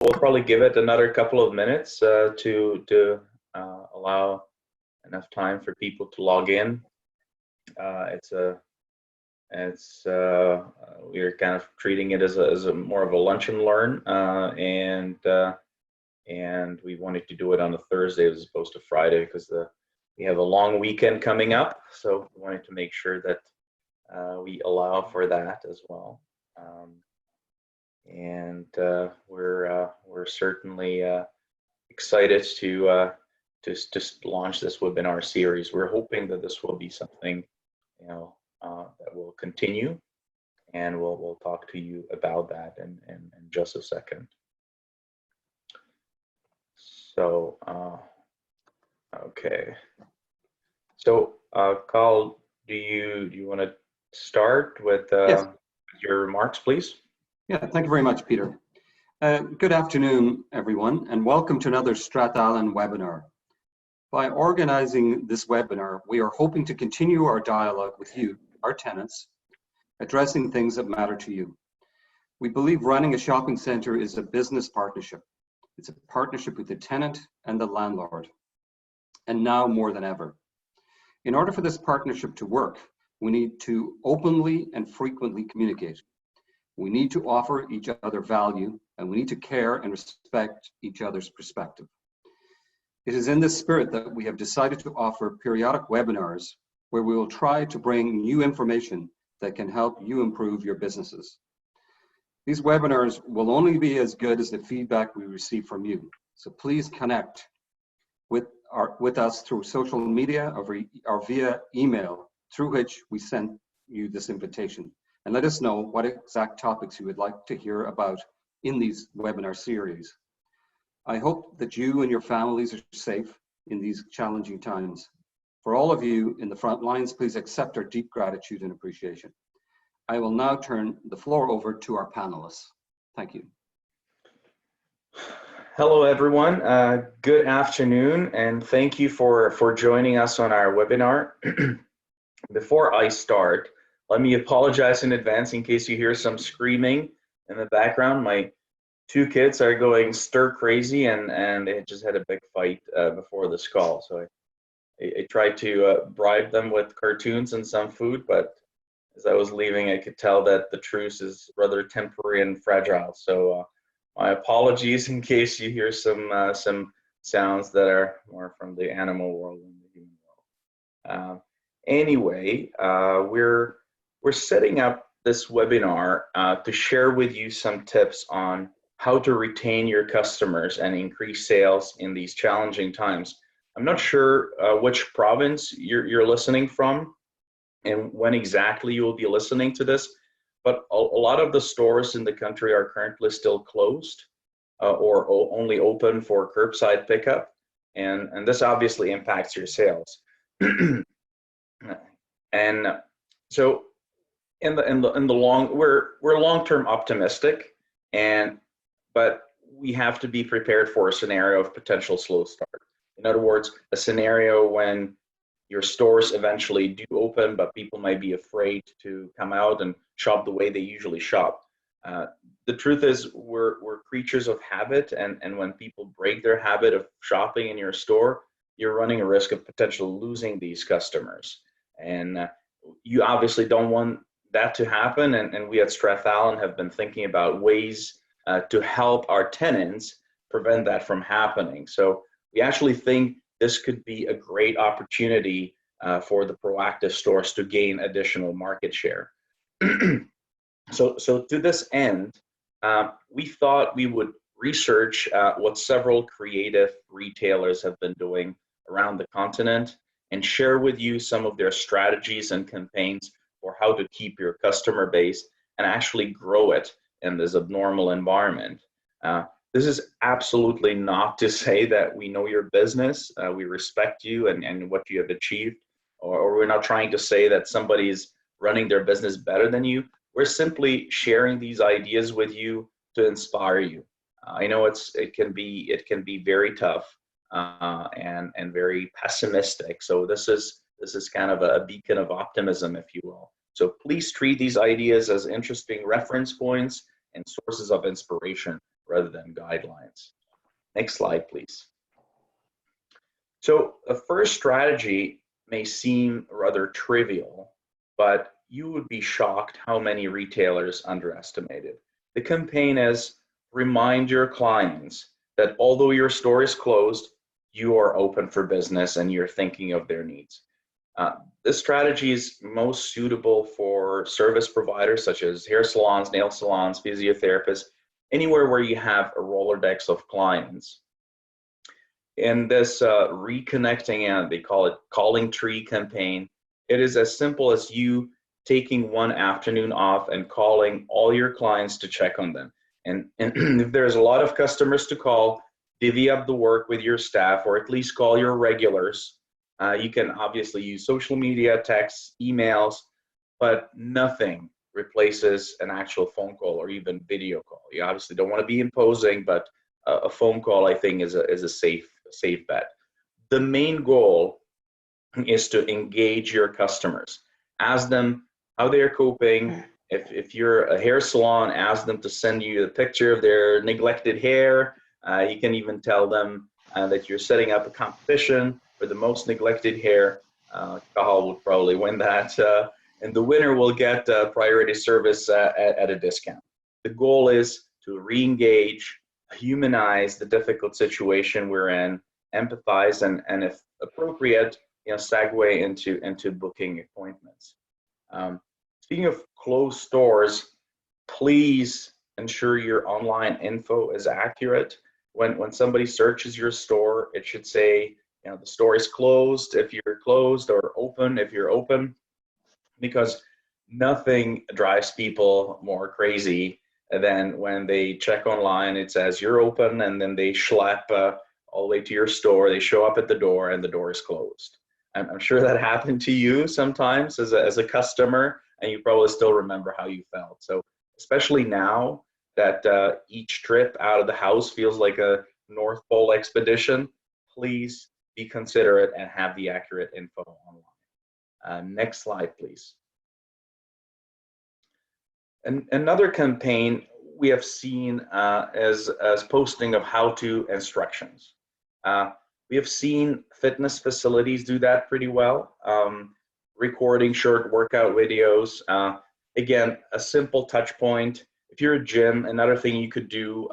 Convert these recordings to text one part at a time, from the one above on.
we'll probably give it another couple of minutes to allow enough time for people to log in. We're kind of treating it as a more of a lunch and learn, and we wanted to do it on a Thursday as opposed to Friday because we have a long weekend coming up, so we wanted to make sure that we allow for that as well. We're certainly excited to just launch this webinar series. We're hoping that this will be something, that will continue, and we'll talk to you about that in just a second. So, okay. So, Carl, do you want to start with Yes. your remarks, please? Yeah, thank you very much, Peter. Good afternoon, everyone, and welcome to another Strathallan webinar. By organizing this webinar, we are hoping to continue our dialogue with you, our tenants, addressing things that matter to you. We believe running a shopping center is a business partnership. It's a partnership with the tenant and the landlord, and now more than ever. In order for this partnership to work, we need to openly and frequently communicate. We need to offer each other value, and we need to care and respect each other's perspective. It is in this spirit that we have decided to offer periodic webinars where we will try to bring new information that can help you improve your businesses. These webinars will only be as good as the feedback we receive from you. So please connect with us through social media or via email through which we send you this invitation. And let us know what exact topics you would like to hear about in these webinar series. I hope that you and your families are safe in these challenging times. For all of you in the front lines, please accept our deep gratitude and appreciation. I will now turn the floor over to our panelists. Thank you. Hello, everyone. Good afternoon, and thank you for joining us on our webinar. Before I start, let me apologize in advance in case you hear some screaming in the background. My two kids are going stir crazy, and they just had a big fight before this call. So I tried to bribe them with cartoons and some food, but as I was leaving, I could tell that the truce is rather temporary and fragile. So my apologies in case you hear some sounds that are more from the animal world than the human world. Anyway, we're setting up this webinar to share with you some tips on how to retain your customers and increase sales in these challenging times. I'm not sure which province you're listening from and when exactly you will be listening to this, but a lot of the stores in the country are currently still closed or only open for curbside pickup, and this obviously impacts your sales. And so in the long, we're long-term optimistic, but we have to be prepared for a scenario of potential slow start. In other words, a scenario when your stores eventually do open, but people might be afraid to come out and shop the way they usually shop. The truth is, we're creatures of habit, and when people break their habit of shopping in your store, you're running a risk of potentially losing these customers. And you obviously don't want that to happen, and we at Strathallan have been thinking about ways to help our tenants prevent that from happening. So we actually think this could be a great opportunity for the proactive stores to gain additional market share. So to this end, we thought we would research what several creative retailers have been doing around the continent and share with you some of their strategies and campaigns for how to keep your customer base and actually grow it in this abnormal environment. This is absolutely not to say that we know your business, we respect you and what you have achieved, or we're not trying to say that somebody's running their business better than you. We're simply sharing these ideas with you to inspire you. I know it can be very tough and very pessimistic. So this is kind of a beacon of optimism, if you will. So please treat these ideas as interesting reference points and sources of inspiration rather than guidelines. Next slide, please. So the first strategy may seem rather trivial, but you would be shocked how many retailers underestimate it. The campaign is remind your clients that although your store is closed, you are open for business and you're thinking of their needs. This strategy is most suitable for service providers such as hair salons, nail salons, physiotherapists, anywhere where you have a Rolodex of clients. In this reconnecting, and they call it calling tree campaign, it is as simple as you taking one afternoon off and calling all your clients to check on them. And if there's a lot of customers to call, divvy up the work with your staff, or at least call your regulars. You can obviously use social media, texts, emails, but nothing replaces an actual phone call or even video call. You obviously don't want to be imposing, but a phone call, I think, is a safe bet. The main goal is to engage your customers. Ask them how they're coping. If you're a hair salon, ask them to send you a picture of their neglected hair. You can even tell them that you're setting up a competition for the most neglected hair. Kahal will probably win that, and the winner will get priority service at a discount. The goal is to re-engage, humanize the difficult situation we're in, empathize, and if appropriate, segue into booking appointments. Speaking of closed stores, please ensure your online info is accurate. When somebody searches your store, it should say, the store is closed if you're closed, or open if you're open, because nothing drives people more crazy than when they check online, it says you're open, and then they schlep all the way to your store, they show up at the door, and the door is closed. I'm sure that happened to you sometimes as a customer, and you probably still remember how you felt. So especially now that each trip out of the house feels like a North Pole expedition, please be considerate and have the accurate info online. Next slide, please. And another campaign we have seen as posting of how-to instructions. We have seen fitness facilities do that pretty well, recording short workout videos. Again, a simple touch point. If you're a gym, another thing you could do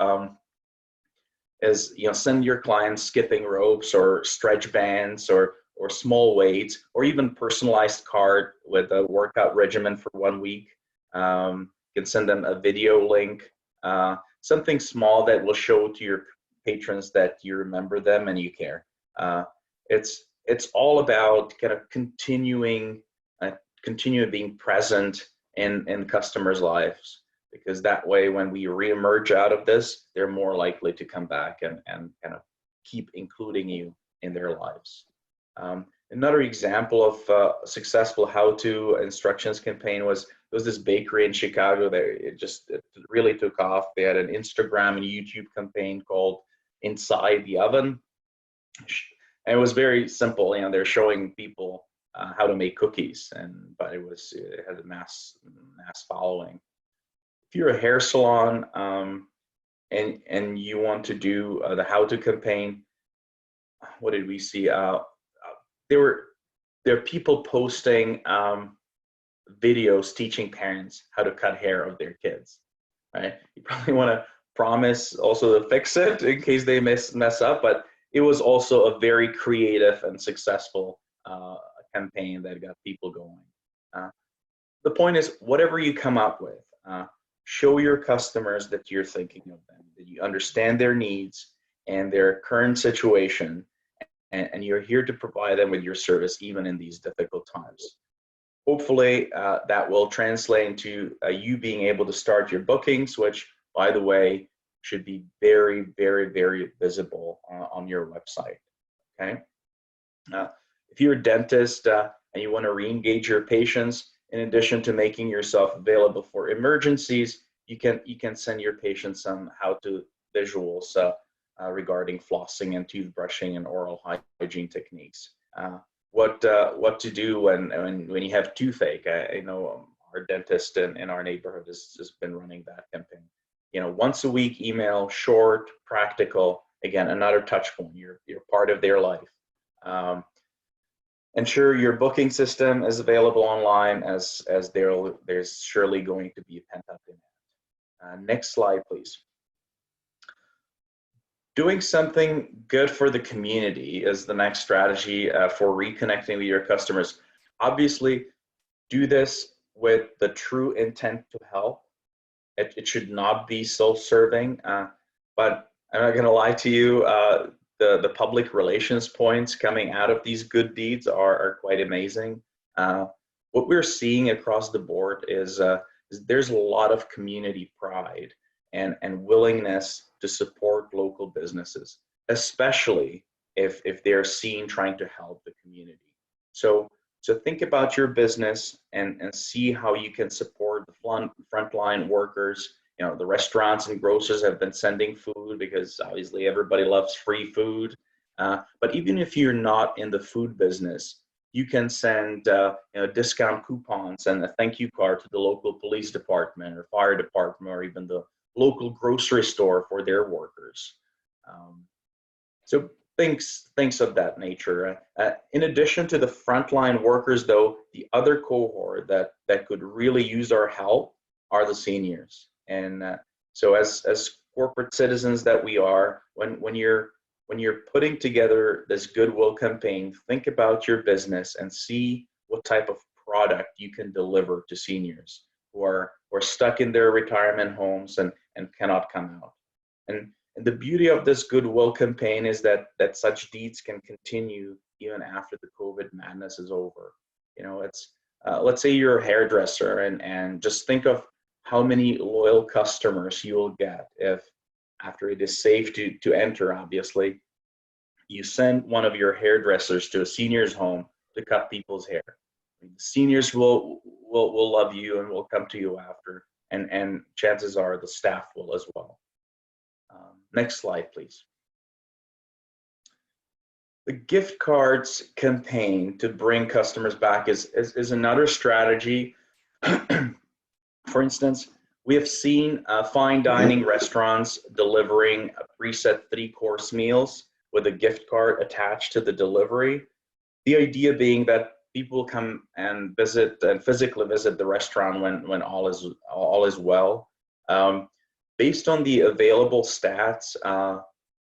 is send your clients skipping ropes or stretch bands or small weights, or even personalized card with a workout regimen for 1 week. You can send them a video link, something small that will show to your patrons that you remember them and you care. It's all about kind of continuing being present in customers' lives, because that way when we reemerge out of this, they're more likely to come back and kind of keep including you in their lives. Another example of a successful how-to instructions campaign was this bakery in Chicago that it really took off. They had an Instagram and YouTube campaign called Inside the Oven. And it was very simple. They're showing people how to make cookies, but it had a mass following. If you're a hair salon and you want to do the how-to campaign, what did we see? There are people posting videos teaching parents how to cut hair of their kids. Right? You probably want to promise also to fix it in case they mess up, but it was also a very creative and successful campaign that got people going. The point is, whatever you come up with, show your customers that you're thinking of them, that you understand their needs and their current situation, and you're here to provide them with your service even in these difficult times. Hopefully that will translate into you being able to start your bookings, which, by the way, should be very, very, very visible on your website. Okay. If you're a dentist and you want to re-engage your patients, in addition to making yourself available for emergencies, you can send your patients some how-to visuals regarding flossing and toothbrushing and oral hygiene techniques. What to do when you have toothache. I know our dentist in our neighborhood has just been running that campaign. once a week email, short, practical. Again, another touch point. You're part of their life. Ensure your booking system is available online, as there's surely going to be a pent-up demand. Next slide, please. Doing something good for the community is the next strategy for reconnecting with your customers. Obviously, do this with the true intent to help. It should not be self-serving, but I'm not going to lie to you, the public relations points coming out of these good deeds are quite amazing. What we're seeing across the board is there's a lot of community pride and willingness to support local businesses, especially if they're seen trying to help the community. So think about your business and see how you can support the frontline workers. The restaurants and grocers have been sending food because obviously everybody loves free food. But even if you're not in the food business, you can send discount coupons and a thank you card to the local police department or fire department or even the local grocery store for their workers. So things of that nature. In addition to the frontline workers, though, the other cohort that could really use our help are the seniors. And so as corporate citizens that we are, when you're putting together this goodwill campaign, think about your business and see what type of product you can deliver to seniors who are stuck in their retirement homes and cannot come out. And the beauty of this goodwill campaign is that such deeds can continue even after the COVID madness is over. It's let's say you're a hairdresser and just think of how many loyal customers you will get if, after it is safe to enter, obviously, you send one of your hairdressers to a senior's home to cut people's hair. The seniors will love you and will come to you after, and chances are the staff will as well. Next slide, please. The gift cards campaign to bring customers back is another strategy. For instance, we have seen fine dining restaurants delivering preset 3-course meals with a gift card attached to the delivery. The idea being that people come and visit and physically visit the restaurant when all is well. Based on the available stats,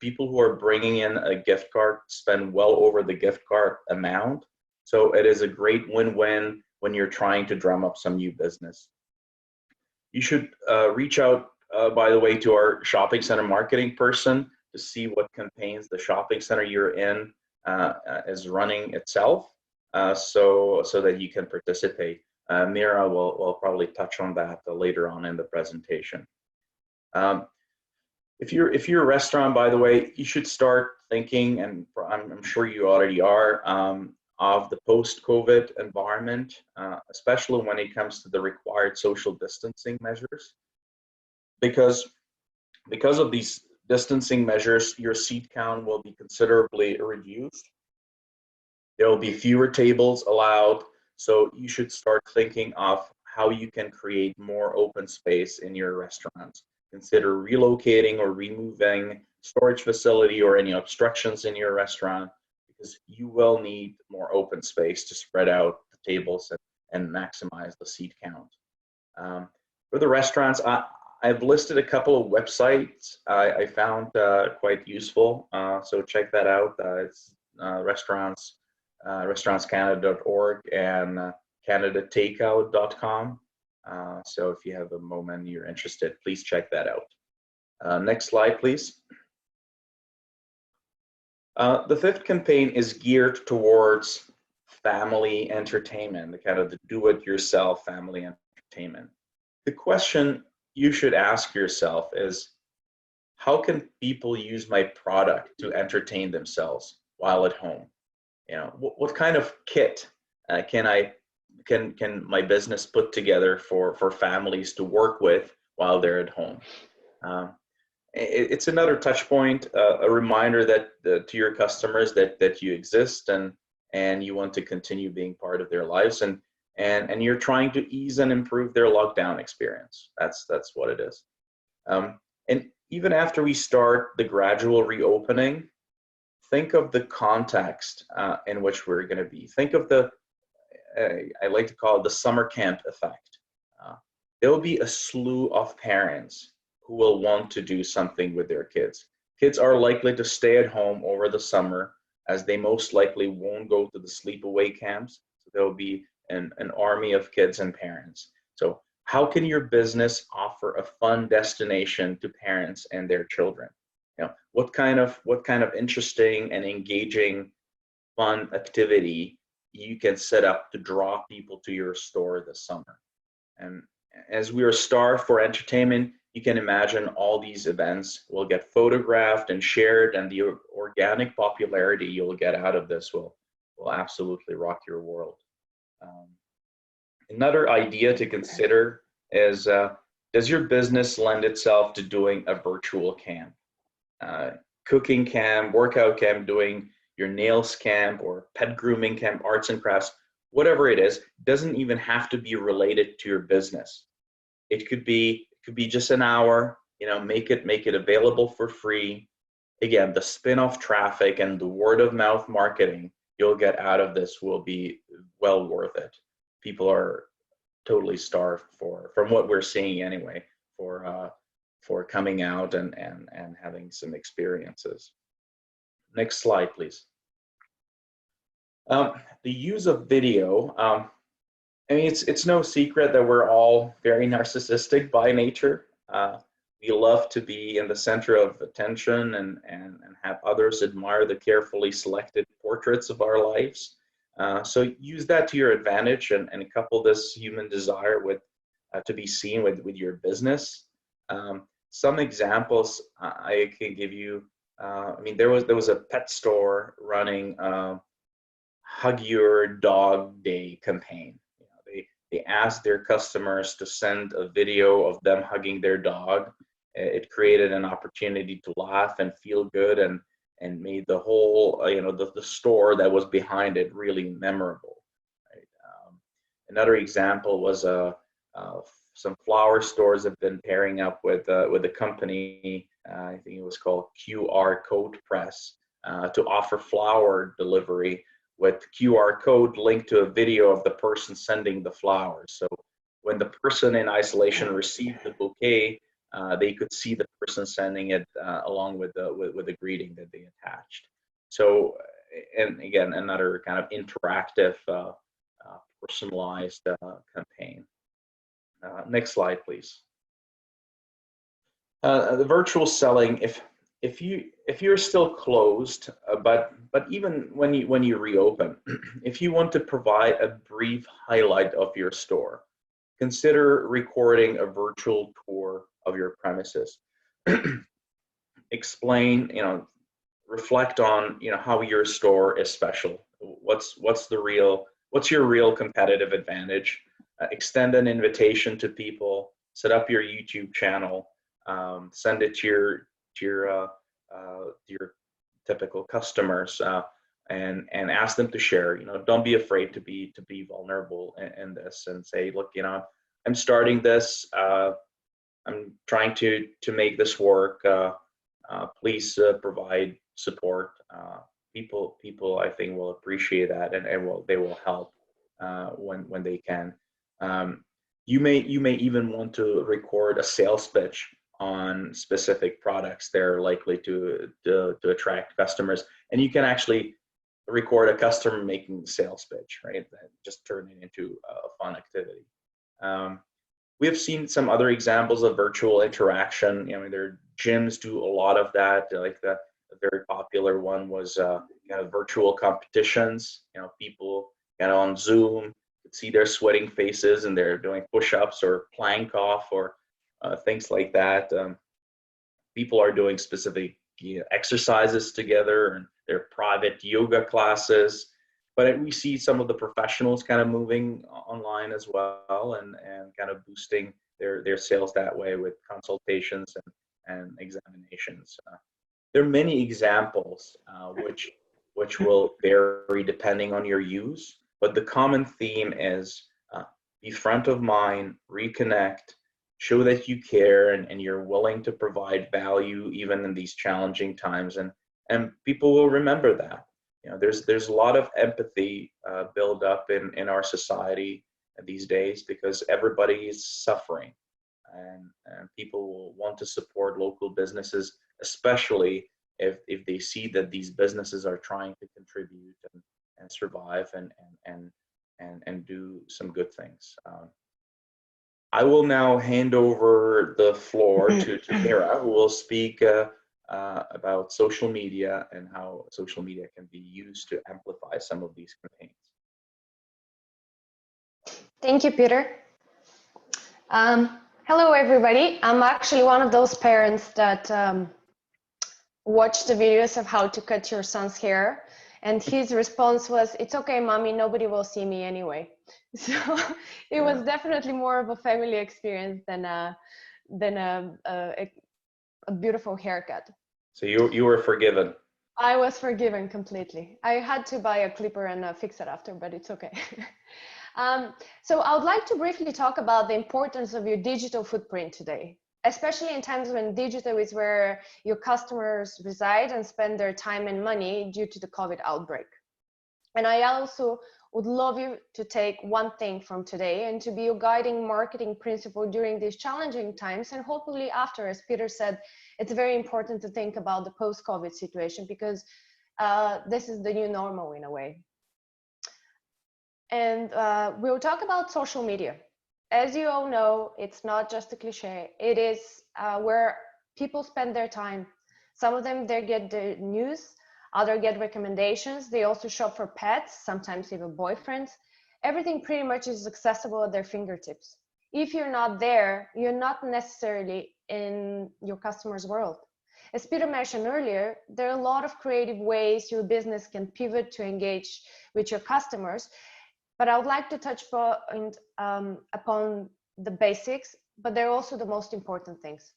people who are bringing in a gift card spend well over the gift card amount. So it is a great win-win when you're trying to drum up some new business. You should reach out, by the way, to our shopping center marketing person to see what campaigns the shopping center you're in is running itself, so that you can participate. Mira will probably touch on that later on in the presentation. If you're a restaurant, by the way, you should start thinking, and I'm sure you already are, of the post-COVID environment, especially when it comes to the required social distancing measures. Because of these distancing measures, your seat count will be considerably reduced. There will be fewer tables allowed, so you should start thinking of how you can create more open space in your restaurants. Consider relocating or removing storage facility or any obstructions in your restaurant, because you will need more open space to spread out the tables and maximize the seat count. For the restaurants, I've listed a couple of websites I found quite useful, so check that out. It's restaurantscanada.org and canadatakeout.com. So if you have a moment, you're interested, please check that out. Next slide, please. The fifth campaign is geared towards family entertainment, the kind of the do-it-yourself family entertainment. The question you should ask yourself is, how can people use my product to entertain themselves while at home? What kind of kit can my business put together for families to work with while they're at home? It's another touch point, a reminder that to your customers that you exist and you want to continue being part of their lives, and you're trying to ease and improve their lockdown experience. That's what it is. And even after we start the gradual reopening, think of the context in which we're going to be. Think of the, I like to call it the summer camp effect. There will be a slew of parents who will want to do something with their kids. Kids are likely to stay at home over the summer, as they most likely won't go to the sleepaway camps. So there will be an army of kids and parents. So how can your business offer a fun destination to parents and their children? What kind of interesting and engaging fun activity you can set up to draw people to your store this summer? And as we are starved for entertainment, you can imagine all these events will get photographed and shared, and the organic popularity you'll get out of this will absolutely rock your world. Another idea to consider is, does your business lend itself to doing a virtual camp? Cooking camp, workout camp, doing your nails camp, or pet grooming camp, arts and crafts, whatever it is, doesn't even have to be related to your business. It could be just an hour, make it available for free. Again, the spin-off traffic and the word of mouth marketing you'll get out of this will be well worth it. People are totally starved from what we're seeing anyway, for coming out and having some experiences. Next slide, please. The use of video. I mean, it's no secret that we're all very narcissistic by nature. We love to be in the center of attention and have others admire the carefully selected portraits of our lives. So use that to your advantage and couple this human desire with to be seen with your business. Some examples I can give you. I mean, there was a pet store running Hug Your Dog Day campaign. They asked their customers to send a video of them hugging their dog. It created an opportunity to laugh and feel good, and made the whole, the store that was behind it really memorable. Right? Another example was some flower stores have been pairing up with a company, I think it was called QR Code Press, to offer flower delivery with QR code linked to a video of the person sending the flowers. So when the person in isolation received the bouquet, they could see the person sending it along with the greeting that they attached. So, and again, another kind of interactive, personalized campaign. Next slide, please. The virtual selling, if you're still closed, but even when you reopen, if you want to provide a brief highlight of your store, consider recording a virtual tour of your premises. Explain, reflect on, how your store is special. What's your real competitive advantage? Extend an invitation to people. Set up your YouTube channel. Send it to your typical customers, and ask them to share. Don't be afraid to be vulnerable in this, and say, look, I'm starting this. I'm trying to make this work. Please provide support. People I think will appreciate that, and they will help when they can. You may even want to record a sales pitch on specific products they're likely to attract customers, and you can actually record a customer making the sales pitch, right? That just turn it into a fun activity. We have seen some other examples of virtual interaction. Their gyms do a lot of that. Like the very popular one was virtual competitions. People on Zoom could see their sweating faces and they're doing push-ups or plank off or things like that. People are doing specific exercises together, and their private yoga classes. But we see some of the professionals kind of moving online as well, and kind of boosting their sales that way with consultations and examinations. There are many examples which will vary depending on your use, but the common theme is be front of mind, reconnect, show that you care and you're willing to provide value even in these challenging times, and people will remember that. You know, there's a lot of empathy built up in our society these days because everybody is suffering, and people will want to support local businesses, especially if they see that these businesses are trying to contribute and survive and do some good things. I will now hand over the floor to Mira, who will speak about social media and how social media can be used to amplify some of these campaigns. Thank you, Peter. Hello, everybody. I'm actually one of those parents that watched the videos of how to cut your son's hair, and his response was, "It's okay, mommy, nobody will see me anyway." So it was definitely more of a family experience than a beautiful haircut. So you were forgiven. I was forgiven completely. I had to buy a clipper and fix it after, but it's okay. So I would like to briefly talk about the importance of your digital footprint today, especially in times when digital is where your customers reside and spend their time and money due to the COVID outbreak. And I also would love you to take one thing from today and to be your guiding marketing principle during these challenging times, and hopefully after, as Peter said, it's very important to think about the post-COVID situation because this is the new normal in a way. And we'll talk about social media. As you all know, it's not just a cliche. It is where people spend their time. Some of them, they get the news, others get recommendations. They also shop for pets, sometimes even boyfriends. Everything pretty much is accessible at their fingertips. If you're not there, you're not necessarily in your customer's world. As Peter mentioned earlier, there are a lot of creative ways your business can pivot to engage with your customers. But I would like to touch upon the basics, but they're also the most important things.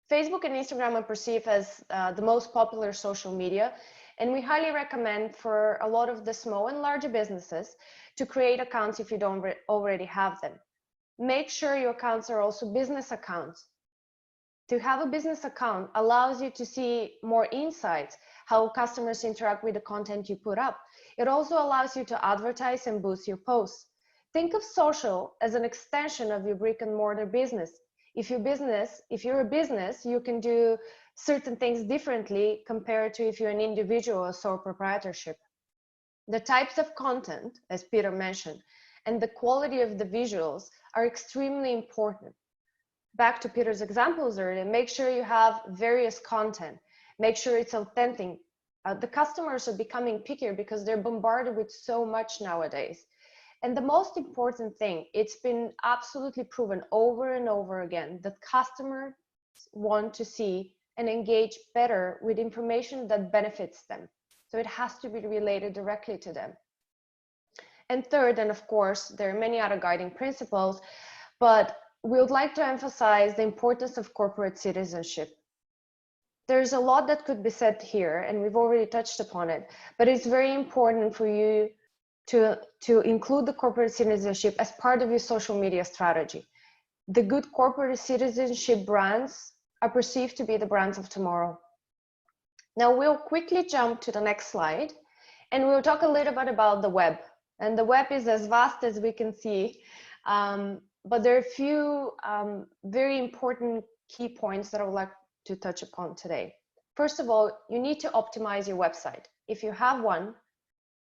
Facebook and Instagram are perceived as the most popular social media, and we highly recommend for a lot of the small and larger businesses to create accounts if you don't already have them. Make sure your accounts are also business accounts. To have a business account allows you to see more insights, how customers interact with the content you put up. It also allows you to advertise and boost your posts. Think of social as an extension of your brick and mortar business. If you're a business, you can do certain things differently compared to if you're an individual or sole proprietorship. The types of content, as Peter mentioned, and the quality of the visuals are extremely important. Back to Peter's examples earlier, make sure you have various content. Make sure it's authentic. The customers are becoming pickier because they're bombarded with so much nowadays. And the most important thing, it's been absolutely proven over and over again that customers want to see and engage better with information that benefits them. So it has to be related directly to them. And third, and of course, there are many other guiding principles, but we would like to emphasize the importance of corporate citizenship. There's a lot that could be said here, and we've already touched upon it, but it's very important for you to include the corporate citizenship as part of your social media strategy. The good corporate citizenship brands are perceived to be the brands of tomorrow. Now we'll quickly jump to the next slide, and we'll talk a little bit about the web. And the web is as vast as we can see, but there are a few very important key points that I would like to touch upon today. First of all, you need to optimize your website. If you have one,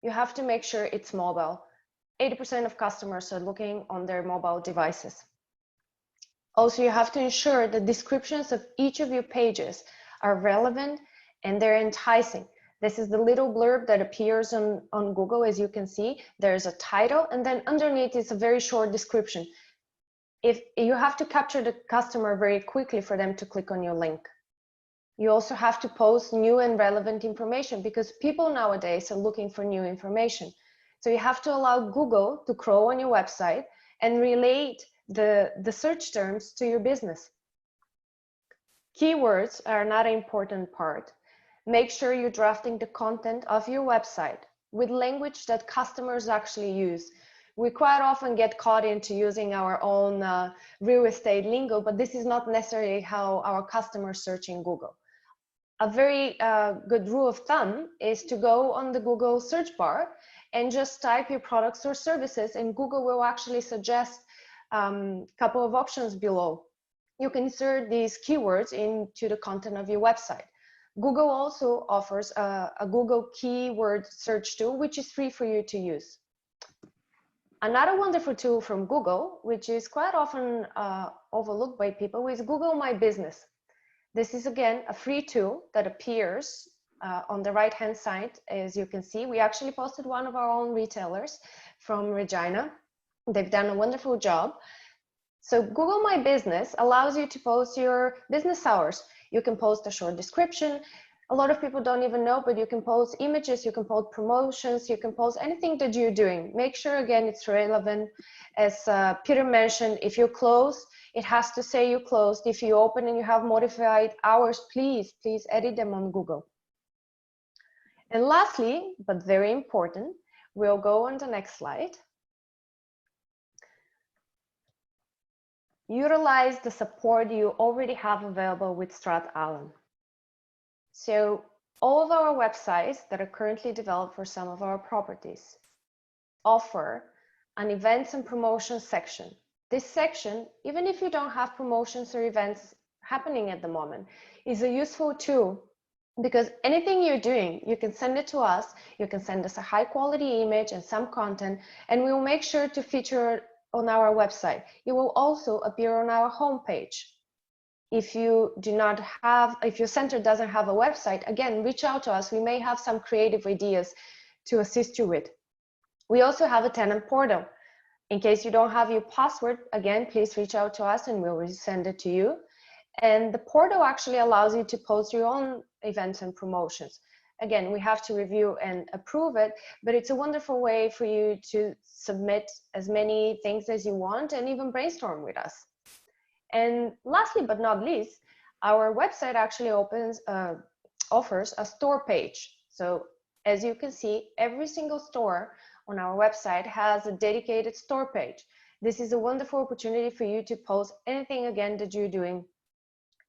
you have to make sure it's mobile. 80% of customers are looking on their mobile devices. Also, you have to ensure the descriptions of each of your pages are relevant and they're enticing. This is the little blurb that appears on Google, as you can see. There's a title, and then underneath is a very short description. If you have to capture the customer very quickly for them to click on your link. You also have to post new and relevant information because people nowadays are looking for new information. So you have to allow Google to crawl on your website and relate the search terms to your business. Keywords are another important part. Make sure you're drafting the content of your website with language that customers actually use. We quite often get caught into using our own real estate lingo, but this is not necessarily how our customers search in Google. A very good rule of thumb is to go on the Google search bar and just type your products or services, and Google will actually suggest a couple of options below. You can insert these keywords into the content of your website. Google also offers a Google keyword search tool, which is free for you to use. Another wonderful tool from Google, which is quite often overlooked by people, is Google My Business. This is, again, a free tool that appears on the right-hand side. As you can see, we actually posted one of our own retailers from Regina. They've done a wonderful job. So Google My Business allows you to post your business hours. You can post a short description. A lot of people don't even know, but you can post images, you can post promotions, you can post anything that you're doing. Make sure, again, it's relevant. As Peter mentioned, if you're closed, it has to say you closed. If you open and you have modified hours, please edit them on Google. And lastly, but very important, we'll go on the next slide. Utilize the support you already have available with StratAlan. So all of our websites that are currently developed for some of our properties offer an events and promotions section. This section, even if you don't have promotions or events happening at the moment, is a useful tool, because anything you're doing, you can send it to us, you can send us a high quality image and some content, and we will make sure to feature it on our website. It will also appear on our homepage. If you do not have, if your center doesn't have a website, again, reach out to us. We may have some creative ideas to assist you with. We also have a tenant portal. In case you don't have your password, again, please reach out to us and we'll resend it to you. And the portal actually allows you to post your own events and promotions. Again, we have to review and approve it, but it's a wonderful way for you to submit as many things as you want and even brainstorm with us. And lastly, but not least, our website actually offers a store page. So as you can see, every single store on our website has a dedicated store page. This is a wonderful opportunity for you to post anything, again, that you're doing,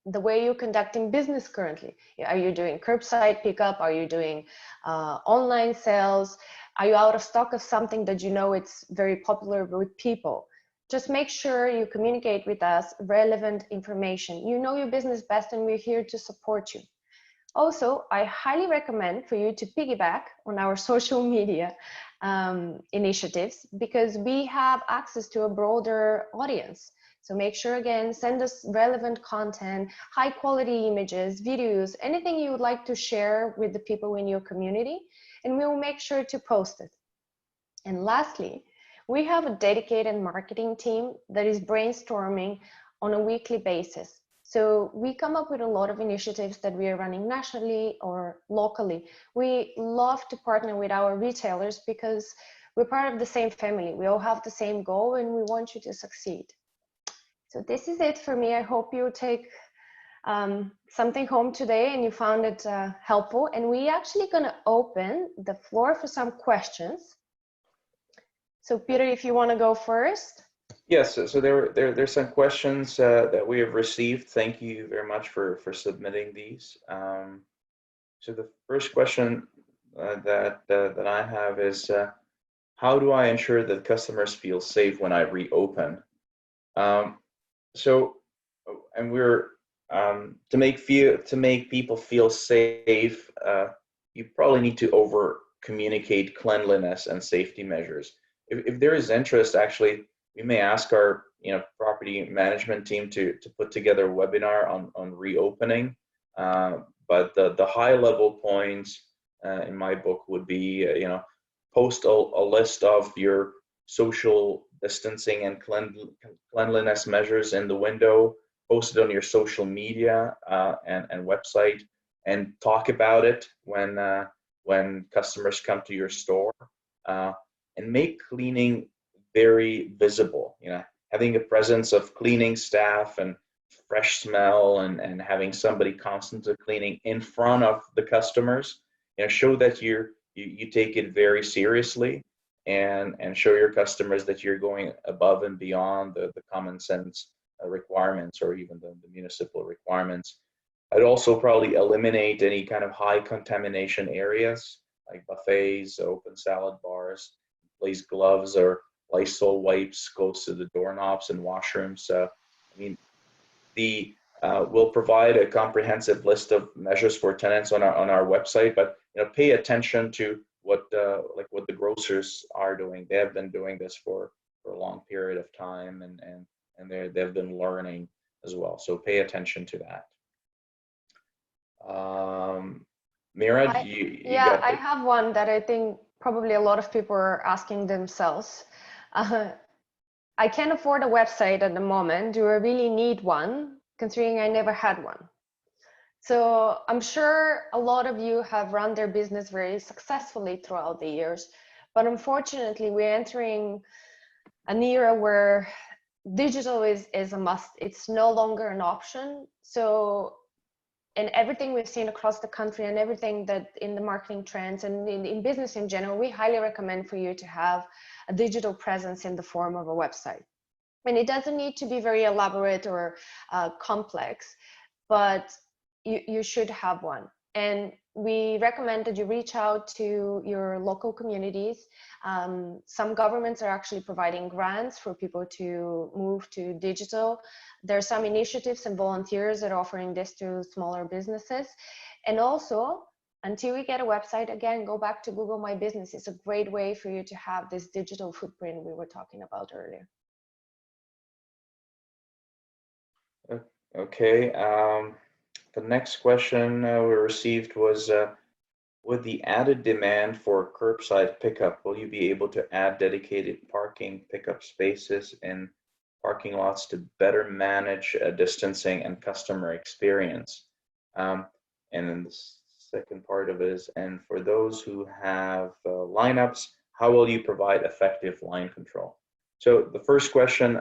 the way you're conducting business currently. Are you doing curbside pickup? Are you doing online sales? Are you out of stock of something that you know it's very popular with people? Just make sure you communicate with us relevant information. You know your business best and we're here to support you. Also, I highly recommend for you to piggyback on our social media initiatives, because we have access to a broader audience. So make sure, again, send us relevant content, high quality images, videos, anything you would like to share with the people in your community, and we will make sure to post it. And lastly, we have a dedicated marketing team that is brainstorming on a weekly basis. So we come up with a lot of initiatives that we are running nationally or locally. We love to partner with our retailers because we're part of the same family. We all have the same goal and we want you to succeed. So this is it for me. I hope you take something home today and you found it helpful. And we're actually going to open the floor for some questions. So Peter, if you want to go first. Yes, so there's some questions that we have received. Thank you very much for submitting these. So the first question that I have is, how do I ensure that customers feel safe when I reopen? So, and we're to make people feel safe, you probably need to over communicate cleanliness and safety measures. If there is interest, actually, we may ask our property management team to put together a webinar on reopening. But the high level points in my book would be post a list of your social distancing and cleanliness measures in the window, post it on your social media and website, and talk about it when customers come to your store, and make cleaning very visible. Having a presence of cleaning staff and fresh smell and having somebody constantly cleaning in front of the customers, show that you take it very seriously. and show your customers that you're going above and beyond the common sense requirements or even the municipal requirements. I'd also probably eliminate any kind of high contamination areas like buffets, open salad bars, place gloves or Lysol wipes close to the doorknobs and washrooms. I mean, we'll provide a comprehensive list of measures for tenants on our website, but pay attention to what what the grocers are doing. They have been doing this for a long period of time, and they've been learning as well. So pay attention to that. Mira, I have one that I think probably a lot of people are asking themselves. I can't afford a website at the moment. Do I really need one, considering I never had one? So I'm sure a lot of you have run their business very successfully throughout the years, but unfortunately we're entering an era where digital is a must. It's no longer an option. So, and everything we've seen across the country and everything that in the marketing trends and in business in general, we highly recommend for you to have a digital presence in the form of a website. And it doesn't need to be very elaborate or complex, but you should have one. And we recommend that you reach out to your local communities. Some governments are actually providing grants for people to move to digital. There are some initiatives and volunteers that are offering this to smaller businesses. And also, until we get a website, again, go back to Google My Business. It's a great way for you to have this digital footprint we were talking about earlier. Okay. The next question we received was, with the added demand for curbside pickup, will you be able to add dedicated parking pickup spaces in parking lots to better manage distancing and customer experience? And then the second part of it is, and for those who have lineups, how will you provide effective line control? So the first question,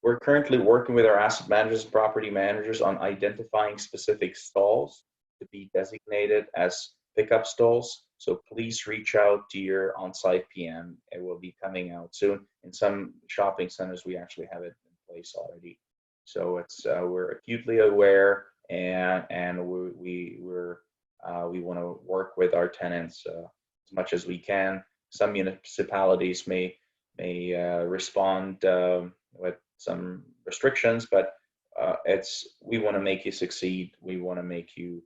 we're currently working with our asset managers and property managers on identifying specific stalls to be designated as pickup stalls. So please reach out to your on-site PM. It will be coming out soon. In some shopping centers, we actually have it in place already. So it's we're acutely aware, and we want to work with our tenants as much as we can. Some municipalities may respond with some restrictions, but we want to make you succeed. We want to make you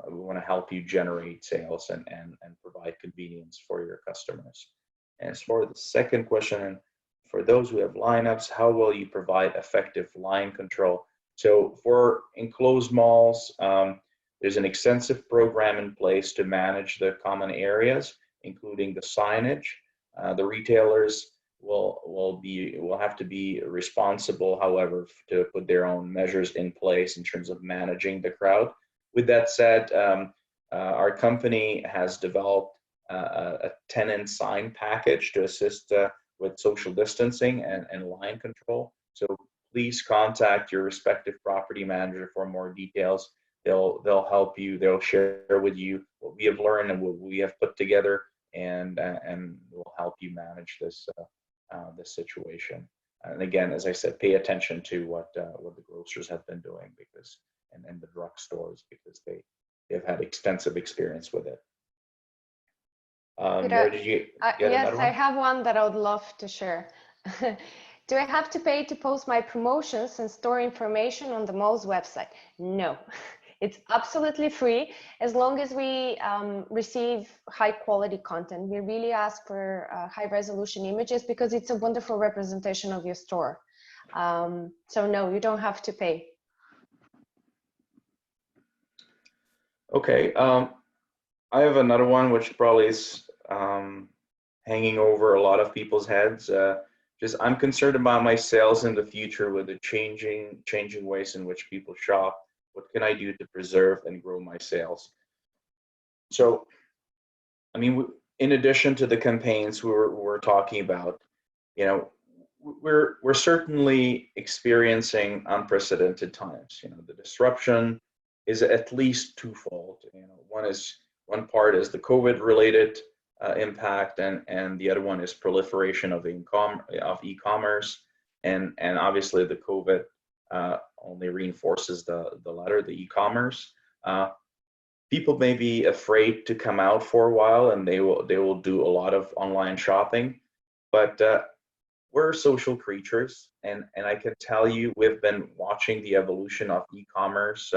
we want to help you generate sales and provide convenience for your customers. And as for the second question, and for those who have lineups, how will you provide effective line control? So for enclosed malls, there's an extensive program in place to manage the common areas, including the signage. The retailers will have to be responsible, however, to put their own measures in place in terms of managing the crowd. With that said, our company has developed a tenant sign package to assist with social distancing and line control. So please contact your respective property manager for more details. They'll help you. They'll share with you what we have learned and what we have put together, and will help you manage this situation. And again, as I said, pay attention to what the grocers have been doing, because and the drugstores, because they've had extensive experience with it. Mira, did you get yes, another one? I have one that I would love to share. Do I have to pay to post my promotions and store information on the mall's website? No, it's absolutely free as long as we receive high quality content. We really ask for high resolution images because it's a wonderful representation of your store. So no, you don't have to pay. Okay, I have another one which probably is hanging over a lot of people's heads. Just I'm concerned about my sales in the future with the changing ways in which people shop. What can I do to preserve and grow my sales? So, I mean, in addition to the campaigns we're talking about, you know, we're certainly experiencing unprecedented times. You know, the disruption is at least twofold. You know, one part is the COVID-related impact, and the other one is proliferation of e-commerce, and obviously the COVID only reinforces the latter, the e-commerce. People may be afraid to come out for a while, and they will do a lot of online shopping, but we're social creatures, and I can tell you we've been watching the evolution of e-commerce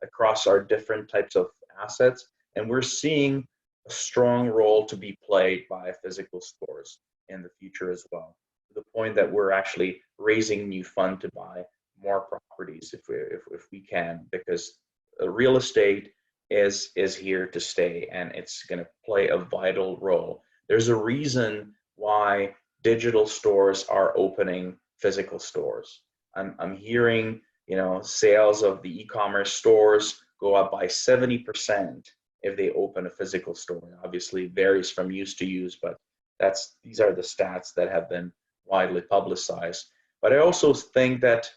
across our different types of assets, and we're seeing a strong role to be played by physical stores in the future as well, to the point that we're actually raising new fund to buy more properties if we can, because real estate is here to stay, and it's going to play a vital role. There's a reason why digital stores are opening physical stores. I'm hearing, sales of the e-commerce stores go up by 70% if they open a physical store. Obviously, it varies from use to use, but these are the stats that have been widely publicized. But I also think that,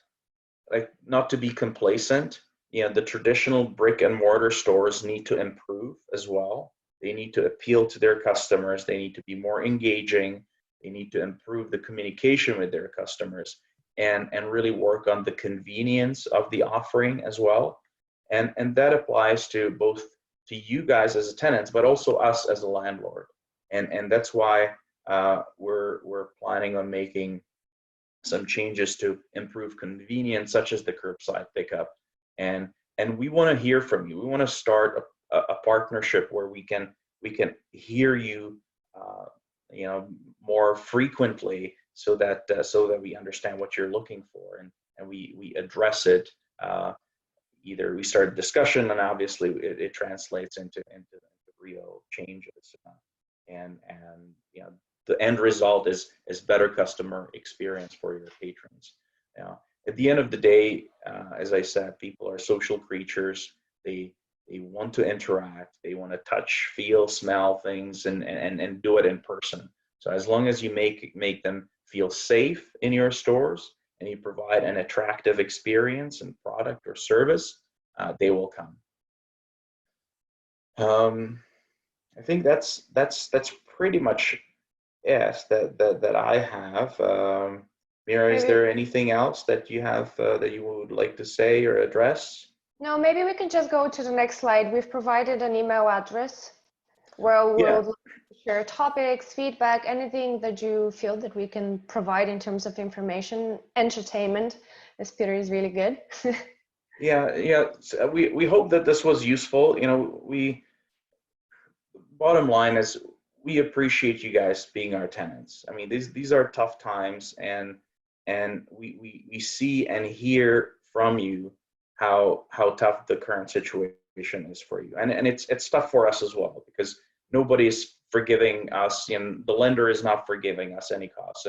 like, not to be complacent, the traditional brick and mortar stores need to improve as well. They need to appeal to their customers. They need to be more engaging. They need to improve the communication with their customers, and really work on the convenience of the offering as well. And that applies to both to you guys as a tenants, but also us as a landlord. And that's why we're planning on making some changes to improve convenience, such as the curbside pickup. And we want to hear from you. We want to start a partnership where we can hear you, more frequently, so that we understand what you're looking for, and we address it. Either we start a discussion, and obviously it translates into real changes, and the end result is better customer experience for your patrons. At the end of the day, as I said, people are social creatures. They want to interact. They want to touch, feel, smell things, and do it in person. So as long as you make them feel safe in your stores, and you provide an attractive experience and product or service, they will come. I think that's pretty much it that I have. Mira, is there anything else that you have that you would like to say or address? No, maybe we can just go to the next slide. We've provided an email address where we'll share topics, feedback, anything that you feel that we can provide in terms of information, entertainment, as Peter is really good. Yeah. So we hope that this was useful. Bottom line is, we appreciate you guys being our tenants. I mean, these are tough times, and we see and hear from you how tough the current situation is for you, and it's tough for us as well, because nobody's forgiving us, and the lender is not forgiving us any costs,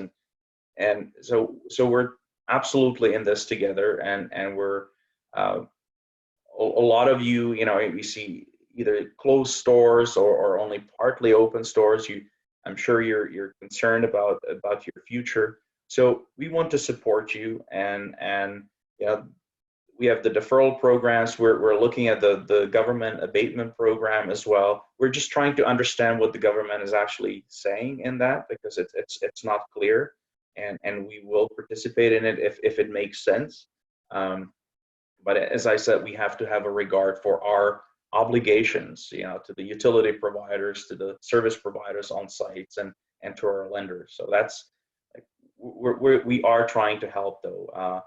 and so we're absolutely in this together, and we're a lot of you, we see either closed stores or only partly open stores. I'm sure you're concerned about your future. So we want to support you, and we have the deferral programs. We're looking at the government abatement program as well. We're just trying to understand what the government is actually saying in that, because it's not clear, and we will participate in it if it makes sense. But as I said, we have to have a regard for our obligations, to the utility providers, to the service providers on sites, and to our lenders. So that's, we are trying to help, though,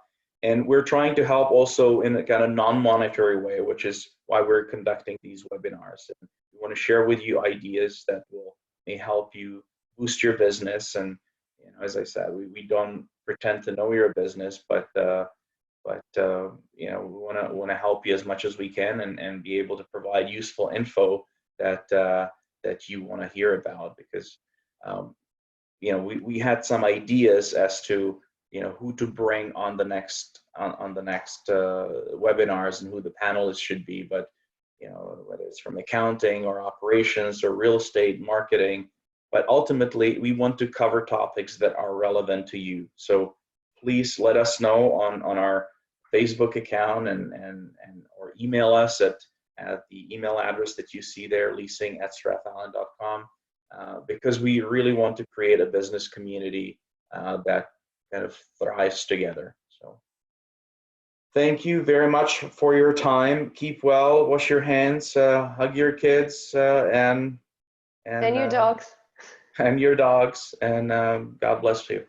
and we're trying to help also in a kind of non-monetary way, which is why we're conducting these webinars. And we want to share with you ideas that may help you boost your business. And as I said, we don't pretend to know your business, but we want to help you as much as we can, and be able to provide useful info that you want to hear about, because we had some ideas as to who to bring on the next webinars, and who the panelists should be, but whether it's from accounting or operations or real estate marketing, but ultimately we want to cover topics that are relevant to you. So please let us know on our Facebook account, or email us at the email address that you see there, leasing@strathallen.com. because we really want to create a business community that kind of thrives together. So thank you very much for your time. Keep well, wash your hands, hug your kids, and your dogs. and your dogs, and God bless you.